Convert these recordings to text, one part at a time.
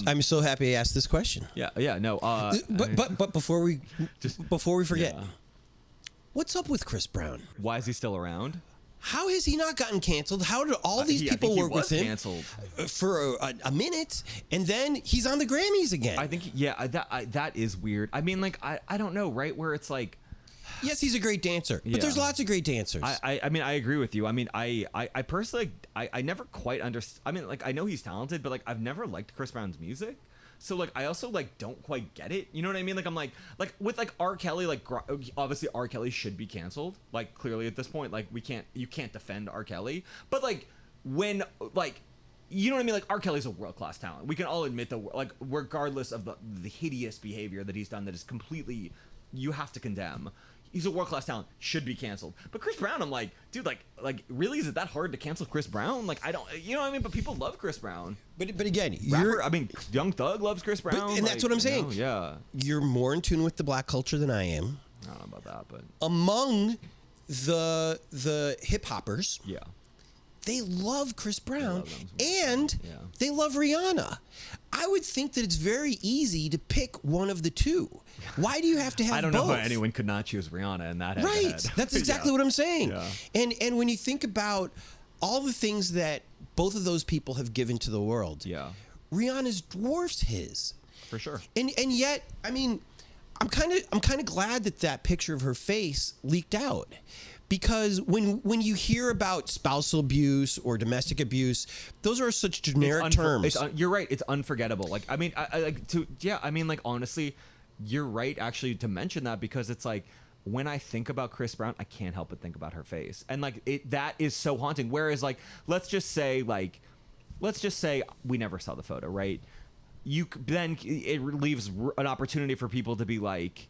I'm so happy I asked this question. Yeah, no. But before we forget, what's up with Chris Brown? Why is he still around? How has he not gotten canceled? How did all these people work with him canceled for a minute, and then he's on the Grammys again? I think, that is weird. I mean, like, I don't know, right? Where it's like, yes, he's a great dancer, but there's lots of great dancers. I mean, I agree with you. I mean, I personally, I never quite understand. I mean, like, I know he's talented, but like, I've never liked Chris Brown's music. So like, I also like don't quite get it. You know what I mean? Like, I'm like with like R. Kelly, like obviously R. Kelly should be canceled. Like, clearly at this point, like you can't defend R. Kelly. But like when like, you know what I mean? Like, R. Kelly's a world-class talent. We can all admit that, like, regardless of the hideous behavior that he's done, that is completely, you have to condemn. He's a world-class talent, should be canceled. But Chris Brown, I'm like, dude, like really, is it that hard to cancel Chris Brown? Like, I don't, you know what I mean? But people love Chris Brown. But again, I mean, Young Thug loves Chris Brown. And that's what I'm saying. Yeah. You're more in tune with the black culture than I am. I don't know about that, but. Among the hip-hoppers. Yeah. They love Chris Brown, and they love Rihanna. I would think that it's very easy to pick one of the two. Why do you have to have both? I don't know how anyone could not choose Rihanna in that right. head. That's exactly what I'm saying. Yeah. And when you think about all the things that both of those people have given to the world, Rihanna's dwarfs his. For sure. And yet, I mean, I'm kind of glad that picture of her face leaked out. Because when you hear about spousal abuse or domestic abuse, those are such generic terms. You're right. It's unforgettable. Like, I mean, I mean, like, honestly, you're right, actually, to mention that, because it's like, when I think about Chris Brown, I can't help but think about her face. And like, that is so haunting. Whereas, like, let's just say we never saw the photo, right? Then it leaves an opportunity for people to be like,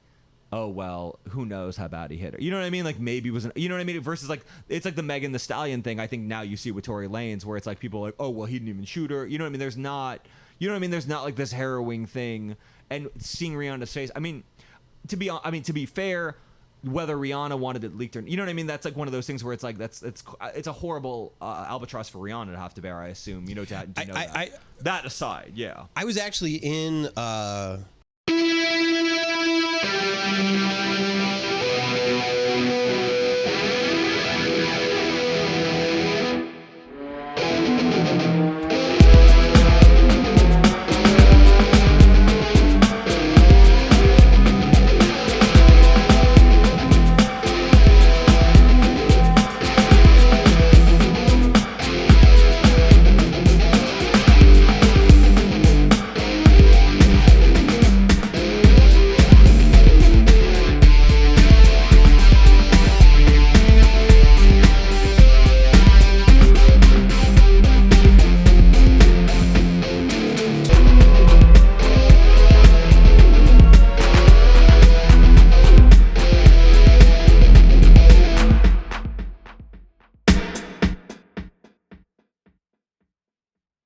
oh, well, who knows how bad he hit her. You know what I mean? Like, maybe it was you know what I mean? Versus, like, it's like the Megan Thee Stallion thing. I think now you see with Tory Lanez, where it's like people are like, oh, well, he didn't even shoot her. You know what I mean? There's not, you know what I mean? There's not like this harrowing thing. And seeing Rihanna's face, I mean, to be fair, whether Rihanna wanted it leaked or, you know what I mean? That's like one of those things where it's like, it's a horrible albatross for Rihanna to have to bear, I assume, you know, to know that. That aside, yeah. I was actually in,